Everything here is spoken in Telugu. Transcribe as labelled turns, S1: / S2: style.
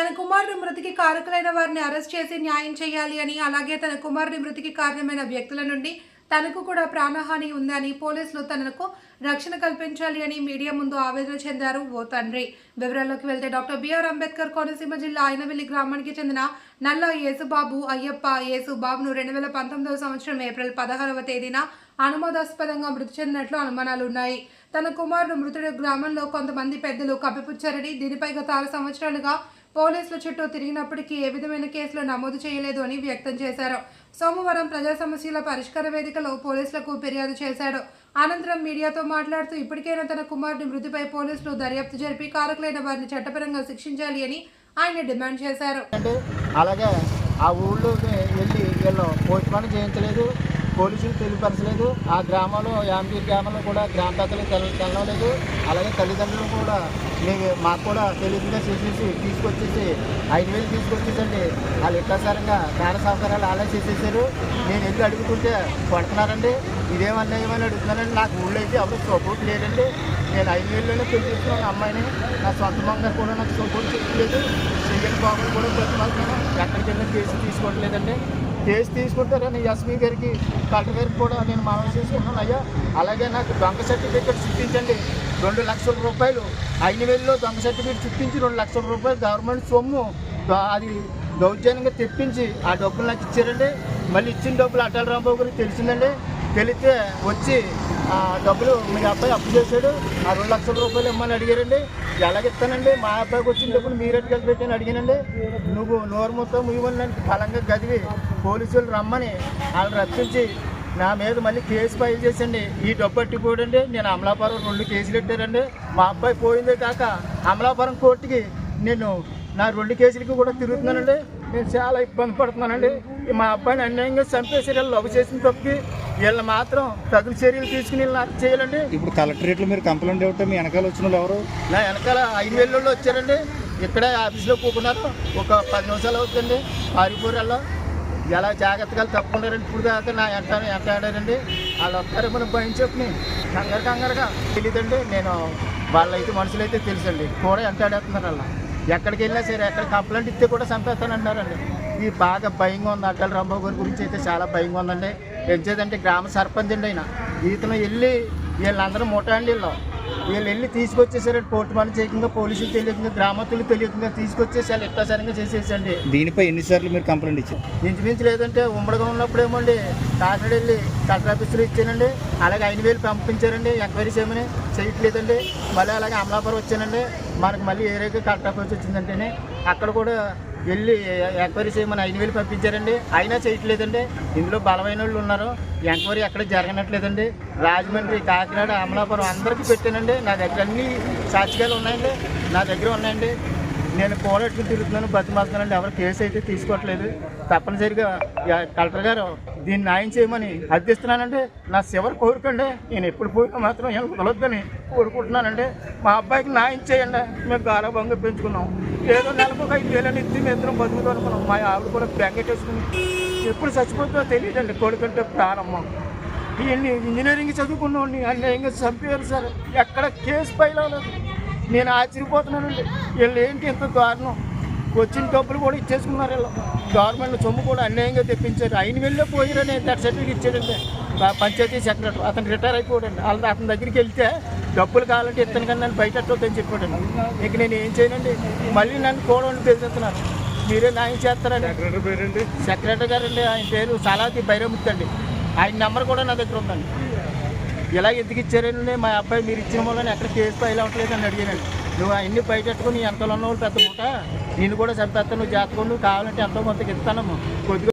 S1: తన కుమారుడి మృతికి కారకులైన వారిని అరెస్ట్ చేసి న్యాయం చేయాలి అని, అలాగే తన కుమారుడి మృతికి కారణమైన వ్యక్తుల నుండి తనకు కూడా ప్రాణహాని ఉందని, పోలీసులు తనకు రక్షణ కల్పించాలి అని మీడియా ముందు ఆవేదన చెందారు ఓ తండ్రి. వివరాల్లోకి వెళ్తే డాక్టర్ బిఆర్ అంబేద్కర్ కోనసీమ జిల్లా ఆయనవెల్లి గ్రామానికి చెందిన నల్ల యేసుబాబు అయ్యప్ప యేసుబాబును 2019 సంవత్సరం ఏప్రిల్ 16వ తేదీన అనుమానాస్పదంగా మృతి చెందినట్లు అనుమానాలున్నాయి. తన కుమారుడు మృతుడు గ్రామంలో కొంతమంది పెద్దలు కప్పిపుచ్చారని, దీనిపై గత 6 సంవత్సరాలుగా పోలీసుల చుట్టూ తిరిగినప్పటికీ ఏ విధమైన కేసులు నమోదు చేయలేదు అని వ్యక్తం చేశారు. సోమవారం ప్రజా సమస్యల పరిష్కార వేదికలో పోలీసులకు ఫిర్యాదు చేశాడు. అనంతరం మీడియాతో మాట్లాడుతూ ఇప్పటికైనా తన కుమారుడి మృతిపై పోలీసులు దర్యాప్తు జరిపి కారకులైన వారిని చట్టపరంగా శిక్షించాలి అని ఆయన డిమాండ్ చేశారు.
S2: అలాగే ఆ ఊళ్ళోకి వెళ్ళి వీళ్ళు పోస్ట్ మార్టం చేయించలేదు, పోలీసులు తెలియపరచలేదు. ఆ గ్రామంలో యాంపీర్ గ్రామంలో కూడా గ్రామ పెద్దలు తెలవలేదు. అలాగే తల్లిదండ్రులు కూడా మాకు కూడా తెలియకుండా చేసేసి తీసుకొచ్చేసి 5,000 తీసుకొచ్చేసండి. వాళ్ళు ఎక్కసారంగా కార సౌకర్యాలు అలా చేసేసారు. నేను వెళ్ళి అడుగుతుంటే కొడుతున్నారండి. ఇదేమన్నా ఏమని అడుగుతున్నానండి. నాకు ఊళ్ళో అయితే ఎవరు సపోర్ట్ లేదండి. నేను 5,000లోనే పెళ్లి చేసుకున్నాను అమ్మాయిని. నా సొంత మంగారు కూడా నాకు సపోర్ట్ చేయలేదు. చెయ్యని బాబులు కూడా ప్రతిమాలుతున్నాను. ఎక్కడికి వెళ్ళిన కేసు తీసుకోవట్లేదండి. కేసు తీసుకుంటారని ఎస్పీ గారికి కలెక్టర్ గారికి కూడా నేను మనవి చేసుకున్నాను. అయ్యా అలాగే నాకు దొంగ సర్టిఫికేట్ చూపించండి. 2 లక్షల రూపాయలు 5,000లో దొంగ సర్టిఫికేట్ చూపించి 2 లక్షల రూపాయలు గవర్నమెంట్ సొమ్ము అది దౌర్జన్యంగా తెప్పించి ఆ డబ్బులు నాకు ఇచ్చారండి. మళ్ళీ ఇచ్చిన డబ్బులు అటల్ రాంబాబు గారికి తెలిసిందండి. తెలిస్తే వచ్చి ఆ డబ్బులు మీ అబ్బాయి అప్పు చేశాడు, ఆ 2 లక్షల రూపాయలు ఇమ్మని అడిగారండి. ఎలాగిస్తానండి, మా అబ్బాయికి వచ్చిన డబ్బులు మీరెట్ కలిపి పెట్టని అడిగానండి. నువ్వు నోరు మొత్తం ముయ్యమని బలంగా గదివి పోలీసులు రమ్మని వాళ్ళు రప్పించి నా మీద మళ్ళీ కేసు ఫైల్ చేసండి. ఈ డబ్బు పట్టిపోడండి. నేను అమలాపురం 2 కేసులు పెట్టారండి. మా అబ్బాయి పోయిందే కాక అమలాపురం కోర్టుకి నేను నా 2 కేసులకి కూడా తిరుగుతున్నానండి. నేను చాలా ఇబ్బంది పడుతున్నానండి. మా అబ్బాయిని అన్యాయంగా చంపేసి లవ్ చేసిన తప్పుకి వీళ్ళు మాత్రం తగిన చర్యలు తీసుకుని నాకు చేయాలండి.
S3: ఇప్పుడు కలెక్టరేట్లో మీరు కంప్లైంట్ ఇవ్వటం మీ వెనకాల వచ్చిన వాళ్ళు ఎవరు?
S2: నా వెనకాల 5,000 వచ్చారండి. ఇక్కడే ఆఫీస్లో కూకున్నారు. ఒక 10 నిమిషాలు అవుతుందండి. పారిపోరాల్లో ఎలా జాగ్రత్తగా తప్పుకున్నారండి. ఇప్పుడు దాకా నా ఎంత ఆడారండి. వాళ్ళు వస్తారేమో భయం చెప్పి కంగారుగా తెలియదండి. నేను వాళ్ళైతే మనుషులైతే తెలుసండి కూడా ఎంత ఆడేస్తున్నారు. అలా ఎక్కడికి వెళ్ళినా సరే ఎక్కడ కంప్లైంట్ ఇస్తే కూడా చంపేస్తానంటున్నారండి. ఈ బాగా భయంగా ఉంది. అటల్ రాంబాబు గారి గురించి అయితే చాలా భయంగా ఉందండి. ఎంచేదంటే గ్రామ సర్పంచ్ అండి ఆయన. ఈతను వెళ్ళి వీళ్ళందరూ ముఠాండి వీళ్ళు వెళ్ళి తీసుకొచ్చేసారండి. పోర్టు మార్టం చేయకుండా పోలీసులు తెలియకుండా గ్రామస్తులు తెలియకుండా తీసుకొచ్చేసి వాళ్ళు ఎక్కసారంగా చేసేసండి.
S3: దీనిపై ఎన్నిసార్లు మీరు కంప్లైంట్ ఇచ్చారు?
S2: ఇంచుమించు లేదంటే ఉమ్మడిగా ఉన్నప్పుడేమో అండి కాకినాడ వెళ్ళి కలెక్టర్ ఆఫీసులో ఇచ్చానండి. అలాగే 5,000 పంపించారండి ఎంక్వైరీ చేయమని, చేయట్లేదండి. మళ్ళీ అలాగే అమలాపురం వచ్చానండి. మనకు మళ్ళీ ఏరియాకి కలెక్టర్ ఆఫీస్ వచ్చిందంటేనే అక్కడ కూడా వెళ్ళి ఎంక్వైరీ చేయమని 5,000 పంపించారండి. అయినా చేయట్లేదండి. ఇందులో బలమైన వాళ్ళు ఉన్నారు. ఎంక్వైరీ ఎక్కడ జరగనట్లేదండి. రాజమండ్రి, కాకినాడ, అమలాపురం అందరికీ పెట్టానండి. నా దగ్గర అన్ని సాక్ష్యాలు ఉన్నాయండి. నా దగ్గర ఉన్నాయండి. నేను పోరాటం తిరుగుతున్నాను, బతిమాలుతున్నానండి. ఎవరు కేసు అయితే తీసుకోవట్లేదు. తప్పనిసరిగా కలెక్టర్ గారు దీన్ని న్యాయం చేయమని అర్థిస్తున్నానండి. నా చివరి కోరుకండి. నేను ఎప్పుడు పోయినా మాత్రం ఏం వదలొద్దని కోరుకుంటున్నానండి. మా అబ్బాయికి న్యాయం చేయండి. మేము గారాబంగా పెంచుకున్నాం. ఏదో నెలకు 5,000 ఇచ్చి మేము ఇద్దరం బతుకుతాం అనుకున్నాం. మా ఆవిడ కూడా బెంగెట్టేసుకుని ఎప్పుడు చచ్చిపోతుందో తెలియదండి. కొడుకంటే ప్రారంభం. వీళ్ళని ఇంజనీరింగ్ చదువుకున్నవాడిని అన్యాయంగా చంపారు సార్. ఎక్కడ కేసు ఫైల్ అవ్వలేదు. నేను ఆశ్చర్యపోతున్నానండి. వీళ్ళు ఏంటి ఇంత దారుణం. వచ్చిన డబ్బులు కూడా ఇచ్చేసుకున్నారు. వీళ్ళు గవర్నమెంట్ సొమ్ము కూడా అన్యాయంగా తెప్పించారు. 5,000 పోయిరని డెత్ సర్టిఫికేట్ ఇచ్చాడండి పంచాయతీ సెక్రటరీ. అతను రిటైర్ అయిపోయాడండి. వాళ్ళు అతని దగ్గరికి వెళ్తే డబ్బులు కావాలంటే ఇతను కానీ నన్ను బయట వద్దని చెప్పాడండి. ఇక నేను ఏం చేయనండి. మళ్ళీ నన్ను కోడని తెలుస్తున్నాను. మీరే న్యాయం చేస్తారండి. సెక్రటరీ గారండి. ఆయన పేరు సలాది బైరముత్ అండి. ఆయన నెంబర్ కూడా నా దగ్గర ఉందండి. ఇలా ఎందుకు ఇచ్చారండి మా అబ్బాయి మీరు ఇచ్చిన వల్ల ఎక్కడ కేసు ఫైల్ అవ్వట్లేదు అని అడిగానండి. నువ్వు అన్ని బయటెట్టుకుని ఎంతలో ఉన్న వాళ్ళు పెద్ద మూట నేను కూడా చంపేస్తాను. నువ్వు జాతకం నువ్వు కావాలంటే ఎంతో కొంతకి ఇస్తానమ్మా. కొద్దిగా